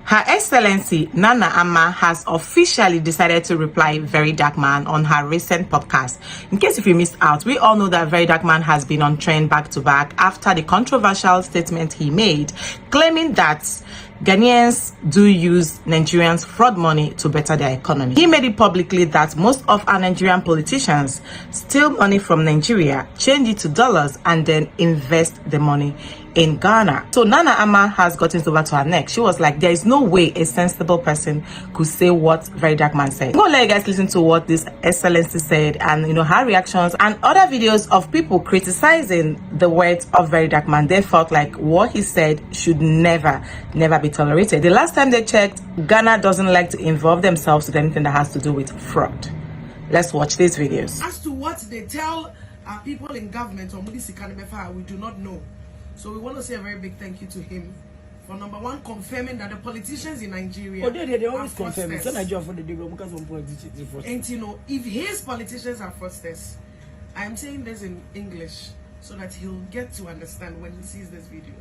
Her Excellency Nana Ama has officially decided to reply Very Dark Man on her recent podcast. In case if you missed out, we all know that Very Dark Man has been on trend back to back after the controversial statement he made, claiming that Ghanaians do use Nigerians' fraud money to better their economy. He made it publicly that most of our Nigerian politicians steal money from Nigeria, change it to dollars, and then invest the money in Ghana. So Nana Ama has gotten over to her neck. She was like, there is no way a sensible person could say what Very Dark Man said. I'm gonna let you guys listen to what this Excellency said and her reactions and other videos of people criticizing the words of Very Dark Man. They felt like what he said should never be tolerated. The last time they checked, Ghana doesn't like to involve themselves with anything that has to do with fraud. Let's watch these videos. As to what they tell our people in government or Mudisi Kanimefa, we do not know. So we want to say a very big thank you to him for number one confirming that the politicians in Nigeria they always confirm it. And if his politicians are fraudsters, I am saying this in English so that he'll get to understand when he sees this video.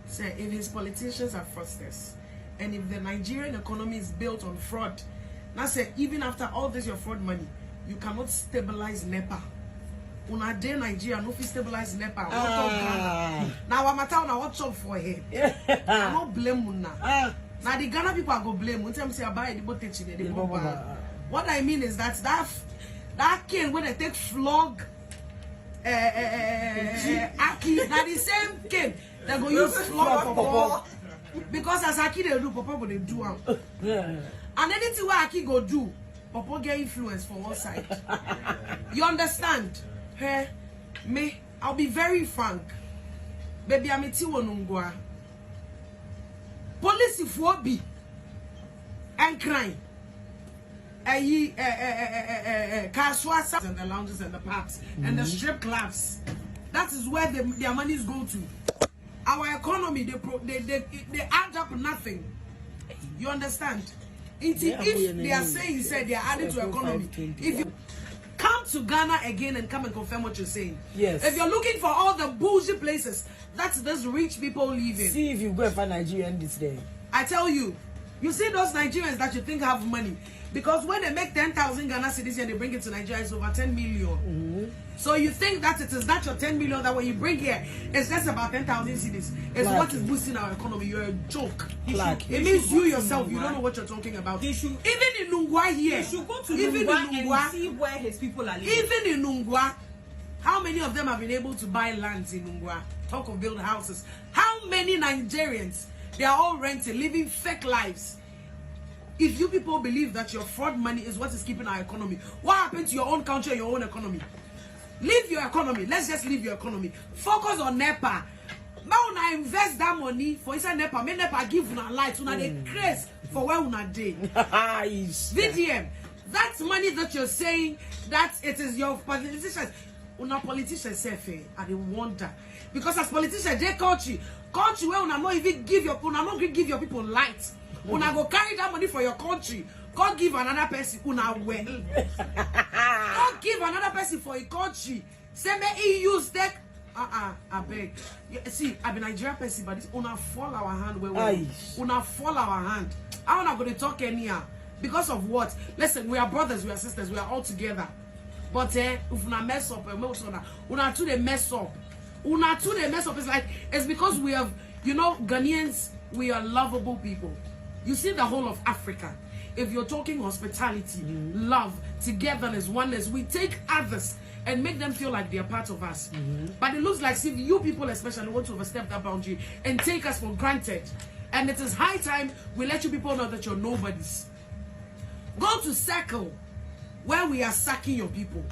Say if his politicians are fraudsters and if the Nigerian economy is built on fraud, now say even after all this your fraud money, you cannot stabilize NEPA. Una day Nigeria no fit stabilize NEPA. Now I'm at town, I watch up for him. I don't blame una. Now the Ghana people are go blame. When time say I buy the botechi they go buy. What I mean is that cane when they take flog Aki, now the same cane they go use flog for ball. Because as Aki they do, Papa they do am. And anything where Aki go do, Papa get influence for one side. You understand? Hey, me, I'll be very frank. Baby, I'm a Tiwonungwa. Police if what be and crime. Kaswasa and the lounges and the parks and the strip clubs. That is where their monies go to. Our economy, they add up nothing. You understand? If they are saying they are adding to economy, if you come to Ghana again and come and confirm what you're saying. Yes. If you're looking for all the bullshit places, that's those rich people live in. See if you go and find Nigerian this day. I tell you, you see those Nigerians that you think have money. Because when they make 10,000 Ghana cedis and they bring it to Nigeria, it's over 10 million. So you think that it is not your 10 million that when you bring here, it's just about 10,000 cedis. It's what is boosting our economy. You're a joke. It means you yourself, you don't know what you're talking about. Even in Nungwa here, you should go to Nungwa and see where his people are living. Even in Nungwa, how many of them have been able to buy lands in Nungwa? Talk of build houses. How many Nigerians, they are all renting, living fake lives. If you people believe that your fraud money is what is keeping our economy, what happened to your own country and your own economy? Leave your economy. Let's just leave your economy. Focus on NEPA. Now una invest that money for inside NEPA. Make NEPA give una light. Una dey craze for where una dey. VDM. That's money that you're saying that it is your politicians. Una politicians say, I dey wonder. Because as politicians, they country where una not even give your people light. Una go carry that money for your country. Go give another person. Una well. Go give another person for a country. Say me he use that. I beg. See, I be Nigerian person, but it's una fall our hand. Una fall our hand. I'm not going to talk anyhow. Because of what? Listen, we are brothers, we are sisters, we are all together. But if una mess up, una too they mess up. Una too they mess up. It's because we have, Ghanaians, we are lovable people. You see the whole of Africa. If you're talking hospitality, love, togetherness, oneness, we take others and make them feel like they're part of us. But it looks like you people especially want to overstep that boundary and take us for granted. And it is high time we let you people know that you're nobodies. Go to Circle, where we are sacking your people.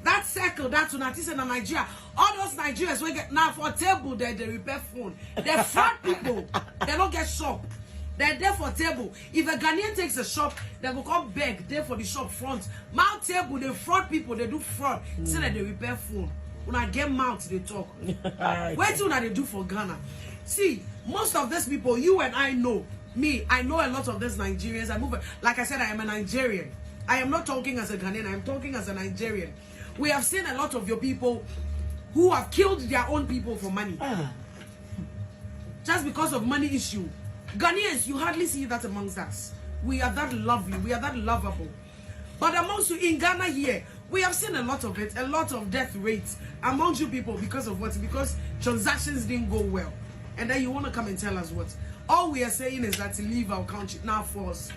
That Circle, that's Unatisa in Nigeria. All those Nigerians we get now for table, they repair phone. They're fraud people. They don't get shop. They're there for table. If a Ghanaian takes a shop, they will come back there for the shop front. Mount table, they fraud people, they do fraud. Say that they repair phone. When I get mount, they talk. What do they do for Ghana? See, most of these people, you and I know. Me, I know a lot of these Nigerians. Like I said, I am a Nigerian. I am not talking as a Ghanaian, I am talking as a Nigerian. We have seen a lot of your people who have killed their own people for money. Just because of money issue. Ghanaians, you hardly see that amongst us. We are that lovely, we are that lovable. But amongst you in Ghana here, we have seen a lot of it, a lot of death rates amongst you people because of what? Because transactions didn't go well. And then you want to come and tell us what? All we are saying is that to leave our country now for us.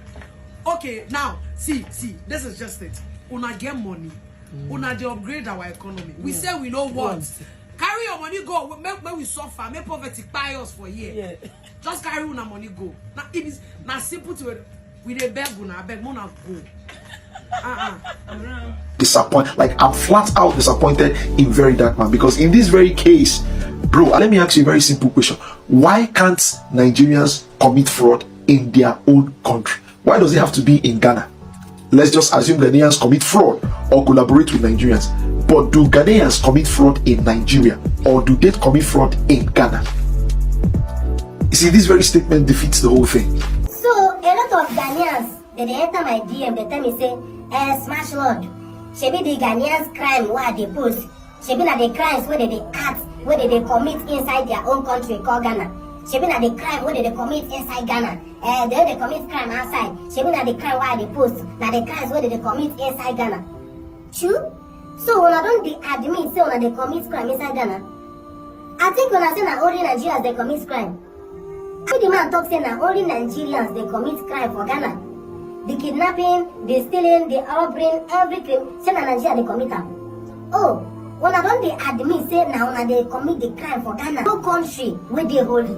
Okay, now, see, this is just it. Una get money. Una they upgrade our economy. We say we know what. Carry your money go. Make we suffer. Make poverty buy us for a year. Yeah. Just carry una money go. Now it is now simple to it. We dey beg una, beg mona go. Disappointed, like I'm flat out disappointed in Very Dark Man, because in this very case, bro, let me ask you a very simple question. Why can't Nigerians commit fraud in their own country? Why does it have to be in Ghana? Let's just assume Ghanaians commit fraud or collaborate with Nigerians. But do Ghanaians commit fraud in Nigeria, or do they commit fraud in Ghana? You see, this very statement defeats the whole thing. So a lot of Ghanaians, they enter my DM, they tell me say, Smash Lord, shebi the Ghanaians crime where they post, shebi na the crimes where they act, where they commit inside their own country called Ghana. Shebi na the crime where they commit inside Ghana. They commit crime outside. Shebi na the crime where they post, na the crimes where they commit inside Ghana. True? So when I don't admit say when they commit crime inside Ghana, I think when I say na only Nigerians they commit crime. When the man talk say na only Nigerians they commit crime for Ghana. The kidnapping, the stealing, the robbery, everything, say na Nigeria they commit them. Oh, when I don't admit say now when they commit the crime for Ghana, no country where they holy.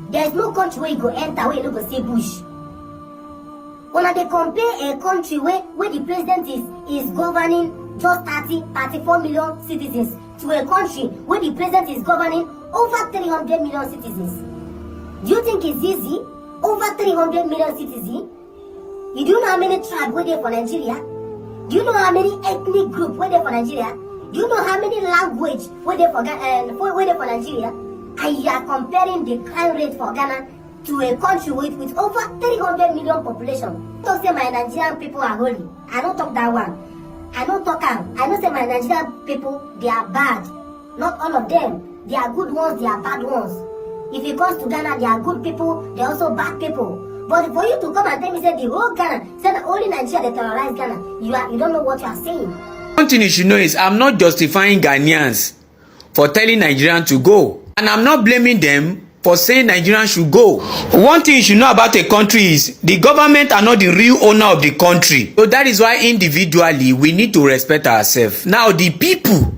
There is no country where you go enter where you no go see bush. When they compare a country where the president is governing just 34 million citizens to a country where the president is governing over 300 million citizens. Do you think it's easy? Over 300 million citizens? You do know how many tribes were there for Nigeria? Do you know how many ethnic groups were there for Nigeria? Do you know how many language were there for Nigeria? And you are comparing the crime rate for Ghana to a country with over 300 million population. Don't say my Nigerian people are holy. I don't talk that one. I don't talk am. I don't say my Nigerian people, they are bad. Not all of them. They are good ones, they are bad ones. If it comes to Ghana, they are good people, they are also bad people. But for you to come and tell me say the whole Ghana, say that only Nigeria they terrorize Ghana, you don't know what you are saying. One thing you should know is I'm not justifying Ghanaians for telling Nigerians to go. And I'm not blaming them for saying Nigerians should go. One thing you should know about a country is the government are not the real owner of the country. So that is why individually we need to respect ourselves. Now the people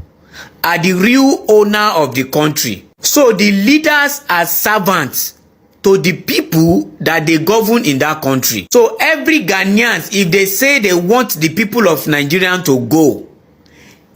are the real owner of the country. So the leaders are servants to the people that they govern in that country. So every Ghanaians, if they say they want the people of Nigeria to go,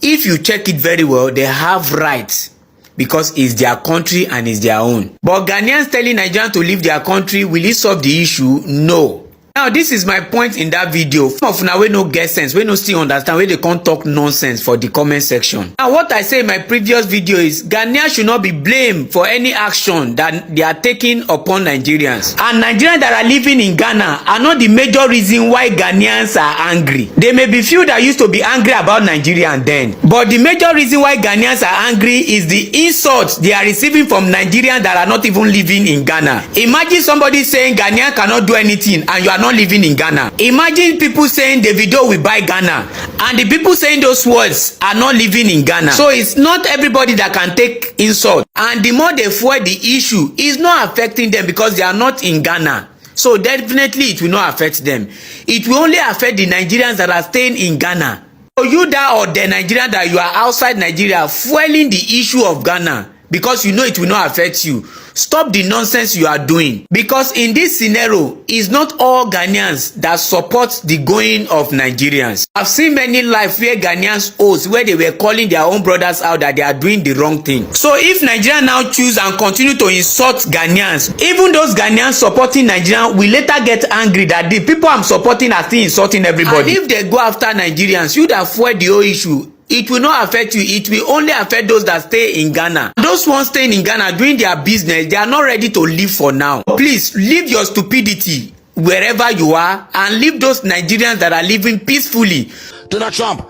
if you check it very well, they have rights because it's their country and it's their own. But Ghanaians telling Nigerians to leave their country, will it solve the issue? No. Now this is my point in that video. Some of now we no get sense, we no still understand, we they can't talk nonsense for the comment section. Now what I say in my previous video is Ghanaians should not be blamed for any action that they are taking upon Nigerians. And Nigerians that are living in Ghana are not the major reason why Ghanaians are angry. There may be few that used to be angry about Nigeria then. But the major reason why Ghanaians are angry is the insults they are receiving from Nigerians that are not even living in Ghana. Imagine somebody saying Ghanaian cannot do anything and you are not living in Ghana. Imagine people saying Davido will buy Ghana and the people saying those words are not living in Ghana. So it's not everybody that can take insult, and the more they fuel the issue, is not affecting them because they are not in Ghana. So definitely it will not affect them. It will only affect the Nigerians that are staying in Ghana. So you that or the Nigerian that you are outside Nigeria fueling the issue of Ghana because you know it will not affect you. Stop the nonsense you are doing, because in this scenario, it's not all Ghanaians that support the going of Nigerians. I've seen many lives where Ghanaians hosts where they were calling their own brothers out that they are doing the wrong thing. So if Nigeria now choose and continue to insult Ghanaians, even those Ghanaians supporting Nigeria will later get angry that the people I'm supporting are still insulting everybody. And if they go after Nigerians, you that fuel the whole issue, it will not affect you. It will only affect those that stay in Ghana. Those ones staying in Ghana doing their business, they are not ready to leave for now. Please leave your stupidity wherever you are and leave those Nigerians that are living peacefully. Donald Trump,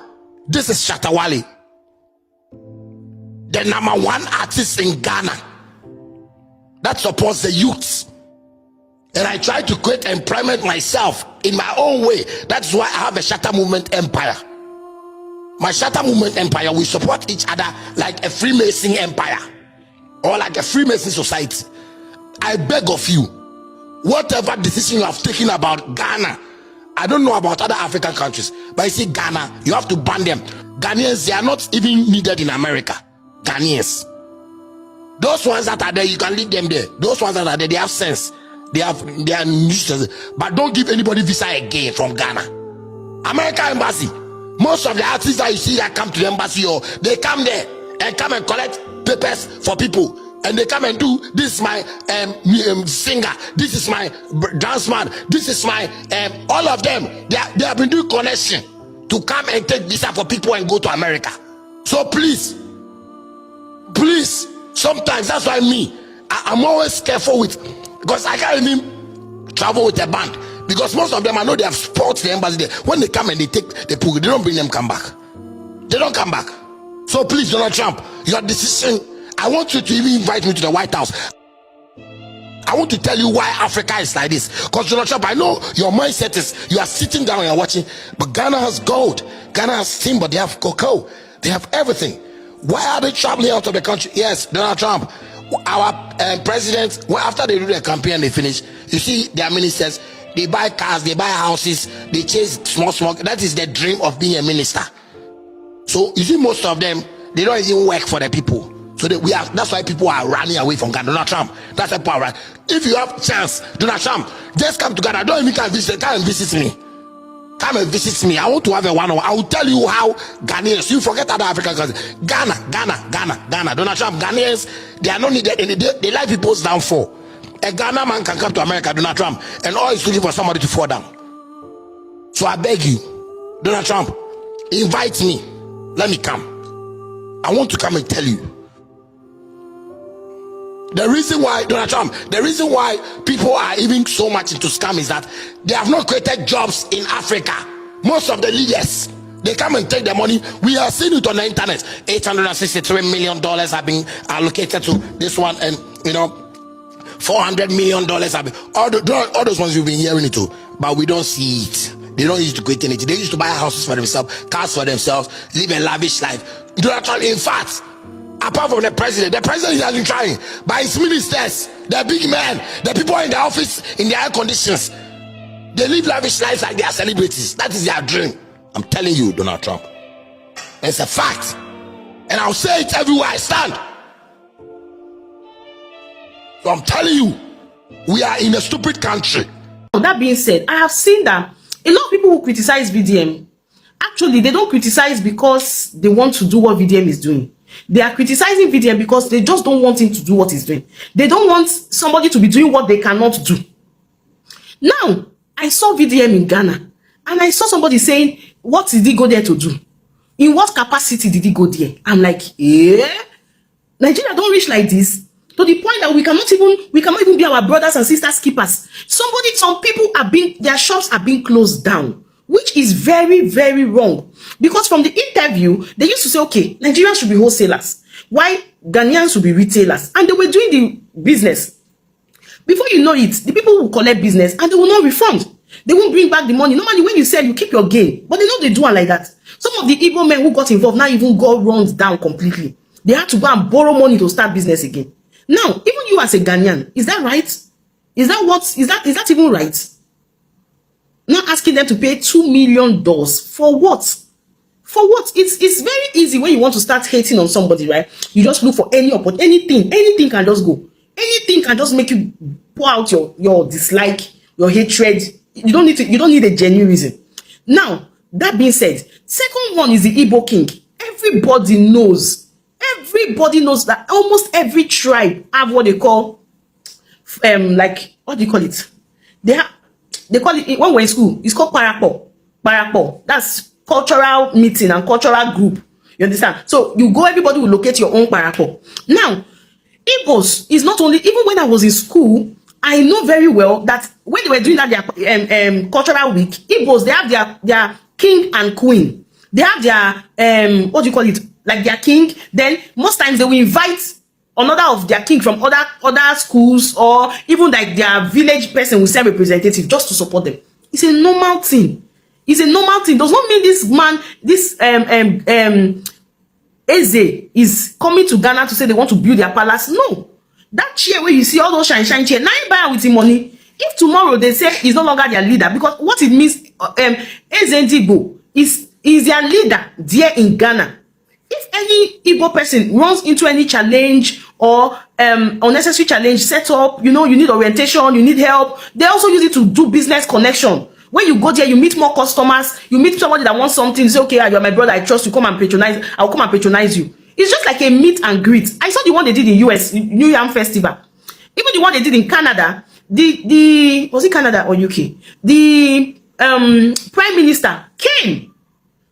this is Shatta Wale, the #1 artist in Ghana that supports the youths. and I try to create employment myself in my own way. That's why I have a Shatta movement empire. My Shatta movement empire, we support each other like a Freemason empire or like a Freemason society. I beg of you, whatever decision you have taken about Ghana, I don't know about other African countries, but you see Ghana, you have to ban them. Ghanaians, they are not even needed in America. Ghanaians, those ones that are there, you can leave them there. Those ones that are there, they have sense. They are useless. But don't give anybody visa again from Ghana. American embassy, most of the artists that you see that come to the embassy, or they come there and come and collect papers for people, and they come and do this is my singer, this is my dance man, this is my all of them. They have been doing connection to come and take visa for people and go to America. So please, sometimes that's why I'm always careful with, because I can't even travel with a band, because most of them I know they have sports the embassy there. When they come and they take the pool, they don't bring them come back. They don't come back. So please, Donald Trump, your decision, I want you to even invite me to the White House. I want to tell you why Africa is like this. Because Donald Trump, I know your mindset is you are sitting down and you're watching, but Ghana has gold, Ghana has timber, they have cocoa, they have everything. Why are they traveling out of the country? Yes, Donald Trump, our president, well, after they do their campaign, they finish. You see their ministers, they buy cars, they buy houses, they chase small. That is the dream of being a minister. So you see most of them, they don't even work for the people. So that's why people are running away from Ghana. Donald Trump, that's the power. If you have chance, Donald Trump, just come to Ghana. Don't even come and visit me. Come and visit me. I want to have a one-on-one. I will tell you how Ghanaians, you forget other African countries. Ghana. Donald Trump, Ghanaians, they are not needed. They like people's downfall. A Ghana man can come to America, Donald Trump, and all is looking for somebody to fall down. So I beg you, Donald Trump, invite me. Let me come. I want to come and tell you. The reason why, Donald Trump, the reason why people are even so much into scam is that they have not created jobs in Africa. Most of the leaders, they come and take their money. We are seeing it on the internet. $863 million have been allocated to this one, and $400 million have been all those ones you've been hearing it too, but we don't see it. They don't use to create anything. They used to buy houses for themselves, cars for themselves, live a lavish life. Donald Trump, in fact, apart from the president has been trying, by his ministers, the big men, the people in the office, in their air conditions, they live lavish lives like they are celebrities. That is their dream. I'm telling you, Donald Trump, it's a fact, and I'll say it everywhere I stand. So I'm telling you, we are in a stupid country. That being said, I have seen that a lot of people who criticize VDM, actually they don't criticize because they want to do what VDM is doing. They are criticizing VDM because they just don't want him to do what he's doing. They don't want somebody to be doing what they cannot do. Now, I saw VDM in Ghana, and I saw somebody saying, what did he go there to do? In what capacity did he go there? I'm like, Nigeria don't reach like this, to the point that we cannot even be our brothers and sisters keepers. Some people their shops are being closed down, which is very, very wrong. Because from the interview, they used to say, okay, Nigerians should be wholesalers, why Ghanaians should be retailers, and they were doing the business. Before you know it, the people will collect business and they will not refund. They won't bring back the money. Normally, when you sell, you keep your gain, but they know they do it like that. Some of the Igbo men who got involved now even got run down completely. They had to go and borrow money to start business again. Now, even you as a Ghanaian, is that right? Is that even right? Not asking them to pay $2 million for what? For what? It's very easy when you want to start hating on somebody, right? You just look for anything can just go. Anything can just make you pour out your dislike, your hatred. You don't need a genuine reason. Now, that being said, second one is the Igbo king. Everybody knows that almost every tribe have what they call what do you call it? They call it, when we're in school, it's called parapo. That's cultural meeting and cultural group. You understand? So you go, everybody will locate your own parapo. Now, Igbos is not only, even when I was in school, I know very well that when they were doing that their cultural week, Igbos, they have their king and queen. They have their what do you call it? Like their king. Then most times they will invite another of their king from other schools, or even like their village person will send representative just to support them. It's a normal thing. It's a normal thing. Does not mean this man, this Eze is coming to Ghana to say they want to build their palace. No. That chair where you see all those shine chair, now you buy with the money. If tomorrow they say he's no longer their leader, because what it means, Eze Igbo is their leader there in Ghana. If any Igbo person runs into any challenge or unnecessary challenge set up, you know, you need orientation, you need help, they also use it to do business connection. When you go there, you meet more customers, you meet somebody that wants something, you say, okay, you're my brother, I trust you, come and patronize, I'll come and patronize you. It's just like a meet and greet. I saw the one they did in US, New Yam Festival. Even the one they did in Canada, was it Canada or UK? The Prime Minister came.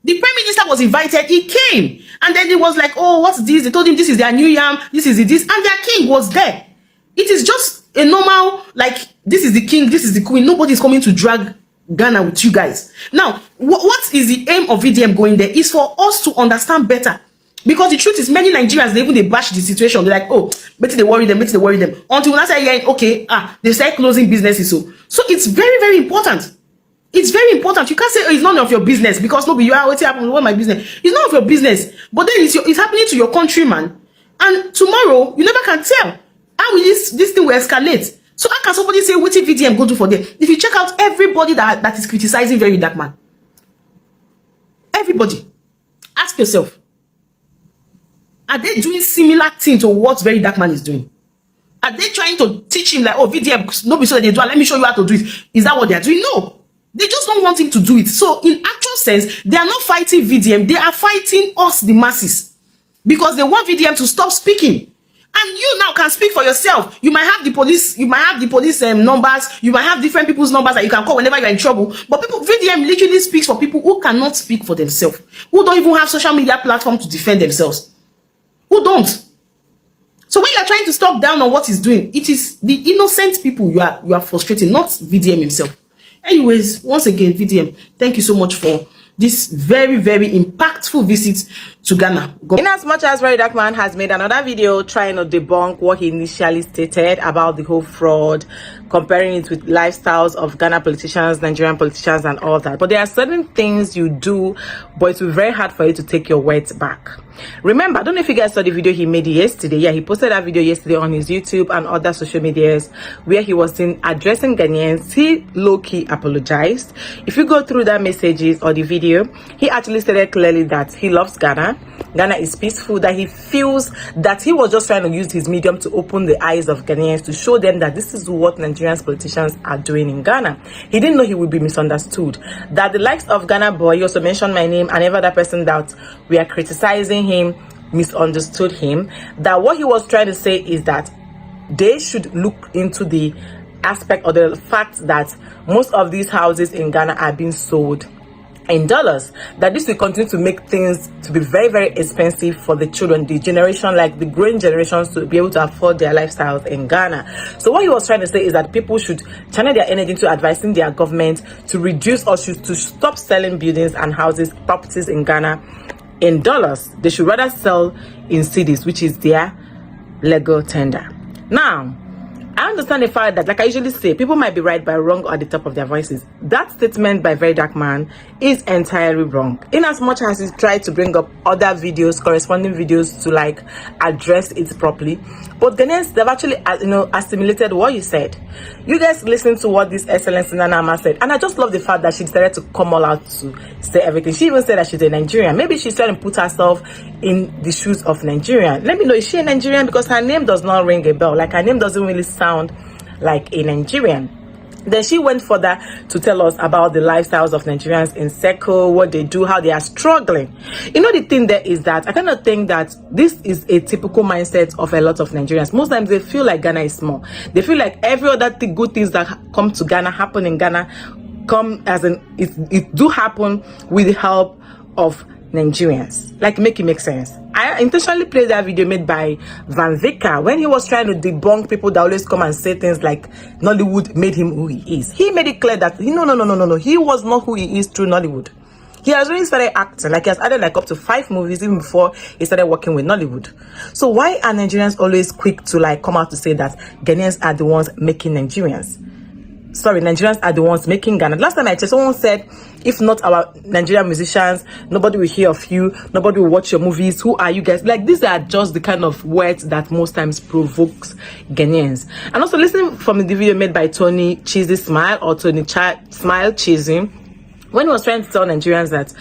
The Prime Minister was invited, he came. And then it was like, oh, what's this? They told him this is their New Yam, this is this, and their king was there. It is just a normal, like, this is the king, this is the queen. Nobody's coming to drag Ghana with you guys. Now, what is the aim of VDM going there? Is for us to understand better. Because the truth is, many Nigerians, they bash the situation. They're like, oh, better they worry them. Until when I say, yeah, okay, they start closing businesses. So it's very, very important. It's very important. You can't say, oh, it's none of your business, because nobody, you are what's happening, what my business. It's none of your business. But then it's happening to your countryman. And tomorrow, you never can tell how will this thing will escalate. So how can somebody say, what if VDM go do for them? If you check out everybody that is criticizing Very Dark Man, everybody, ask yourself, are they doing similar thing to what Very Dark Man is doing? Are they trying to teach him like, oh, VDM, no be so that they do, let me show you how to do it? Is that what they are doing? No. They just don't want him to do it. So in actual sense, they are not fighting VDM. They are fighting us, the masses. Because they want VDM to stop speaking. And you now can speak for yourself. You might have the police, numbers, you might have different people's numbers that you can call whenever you're in trouble. But VDM literally speaks for people who cannot speak for themselves, who don't even have social media platform to defend themselves. Who don't. So when you are trying to stop down on what he's doing, it is the innocent people you are frustrating, not VDM himself. Anyways, once again, VDM, thank you so much for this very, very impactful visit to Ghana. In as much as Very Dark Man has made another video trying to debunk what he initially stated about the whole fraud, comparing it with lifestyles of Ghana politicians, Nigerian politicians, and all that. But there are certain things you do, but it's very hard for you to take your words back. Remember, I don't know if you guys saw the video he made yesterday. Yeah, he posted that video yesterday on his YouTube and other social medias where he was seen addressing Ghanaians. He low-key apologized. If you go through that messages or the video, he actually stated clearly that he loves Ghana. Ghana is peaceful, that he feels that he was just trying to use his medium to open the eyes of Ghanaians, to show them that this is what Nigerian politicians are doing in Ghana. He didn't know he would be misunderstood. That the likes of Ghana Boy, he also mentioned my name, and every other person that we are criticizing him misunderstood him. That what he was trying to say is that they should look into the aspect or the fact that most of these houses in Ghana are being sold in dollars, that this will continue to make things to be very, very expensive for the children, the generation, like the growing generations, to be able to afford their lifestyles in Ghana. So what he was trying to say is that people should channel their energy into advising their government to reduce or to stop selling buildings and houses, properties in Ghana in dollars. They should rather sell in cedis, which is their legal tender. Now, I understand the fact that, like I usually say, people might be right but wrong at the top of their voices. That statement by Very Dark Man is entirely wrong. In as much as he tried to bring up other videos, corresponding videos to like address it properly, but Ghanaians, they've actually, assimilated what you said. You guys listen to what this Excellency Nana Ama said, and I just love the fact that she decided to come all out to say everything. She even said that she's a Nigerian. Maybe she's trying to put herself in the shoes of Nigerian. Let me know, is she a Nigerian? Because her name does not ring a bell. Like, her name doesn't really sound like a Nigerian. Then she went further to tell us about the lifestyles of Nigerians in Seko, what they do, how they are struggling. You know, the thing there is that I kind of think that this is a typical mindset of a lot of Nigerians. Most times they feel like Ghana is small. They feel like every other good things that come to Ghana, happen in Ghana, come as it do happen with the help of Nigerians. Like, make it make sense. I intentionally played that video made by Van Vika when he was trying to debunk people that always come and say things like Nollywood made him who he is. He made it clear that no, he was not who he is through Nollywood. He has already started acting. Like, he has added like up to 5 movies even before he started working with Nollywood. So why are Nigerians always quick to like come out to say that Ghanaians are the ones making Nigerians? Sorry, Nigerians are the ones making Ghana. Last time I checked, someone said, if not our Nigerian musicians, nobody will hear of you, nobody will watch your movies. Who are you guys? Like, these are just the kind of words that most times provokes Ghanaians. And also, listening from the video made by Tony Cheesy Smile, or Tony Smile Cheesy, when he was trying to tell Nigerians that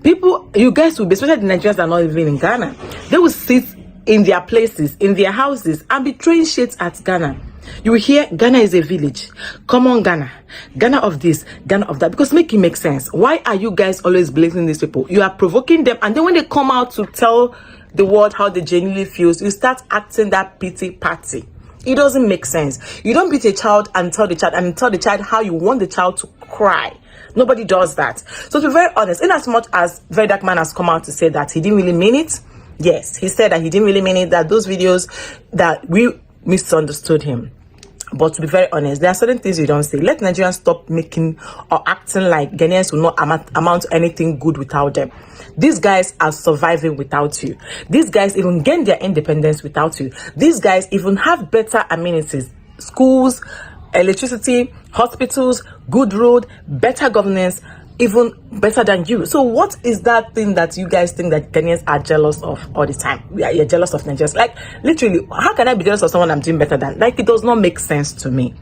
people, you guys will be, especially the Nigerians that are not living in Ghana, they will sit in their places, in their houses, and be throwing shades at Ghana. You will hear Ghana is a village. Come on, Ghana. Ghana of this, Ghana of that. Because make it make sense. Why are you guys always blaming these people? You are provoking them, and then when they come out to tell the world how they genuinely feel, you start acting that pity party. It doesn't make sense. You don't beat a child and tell the child how you want the child to cry. Nobody does that. So to be very honest, in as much as Very Dark Man has come out to say that he didn't really mean it, yes, he said that he didn't really mean it, that those videos that we misunderstood him. But to be very honest, there are certain things you don't say. Let Nigerians stop making or acting like Ghanaians will not amount to anything good without them. These guys are surviving without you. These guys even gain their independence without you. These guys even have better amenities, schools, electricity, hospitals, good road, better governance, even better than you. So what is that thing that you guys think that Ghanaians are jealous of all the time? You're jealous of Nigerians. Like, literally, how can I be jealous of someone I'm doing better than? Like, it does not make sense to me.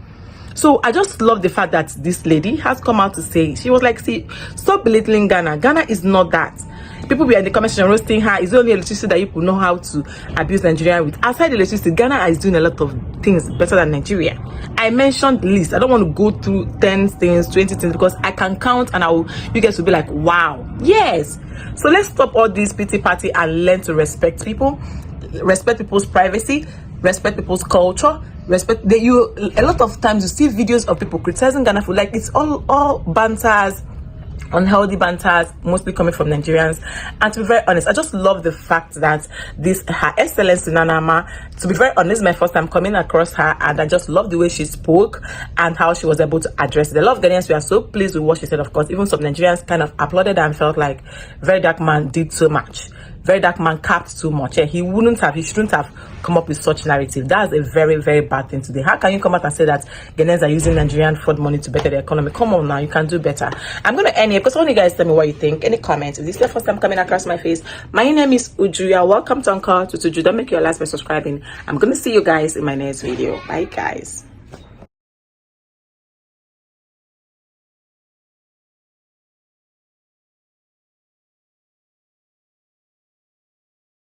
So I just love the fact that this lady has come out to say, she was like, see, stop belittling Ghana. Ghana is not that. People be in the comment section roasting her. It's only electricity that people know how to abuse Nigeria with. Outside electricity, Ghana is doing a lot of things better than Nigeria. I mentioned the list. I don't want to go through 10 things, 20 things, because I can count and you guys will be like, wow. Yes. So let's stop all this pity party and learn to respect people, respect people's privacy, respect people's culture, respect that you. A lot of times you see videos of people criticizing Ghana food, like it's all banters, unhealthy banters, mostly coming from Nigerians. And to be very honest, I just love the fact that this Her Excellency Nanama, to be very honest, my first time coming across her, and I just love the way she spoke and how she was able to address it. A lot of Ghanaians were so pleased with what she said. Of course, even some Nigerians kind of applauded and felt like Very Dark Man did so much. Very Dark Man capped too much. Yeah, he shouldn't have come up with such narrative. That's a very, very bad thing today. How can you come out and say that Ghanaians are using Nigerian fraud money to better the economy? Come on now, you can do better. I'm going to end here because I want you guys to tell me what you think. Any comments? If this is your first time coming across my face, my name is Uju. Welcome to Uncut with Uju. Don't make your last by subscribing. I'm going to see you guys in my next video. Bye, guys.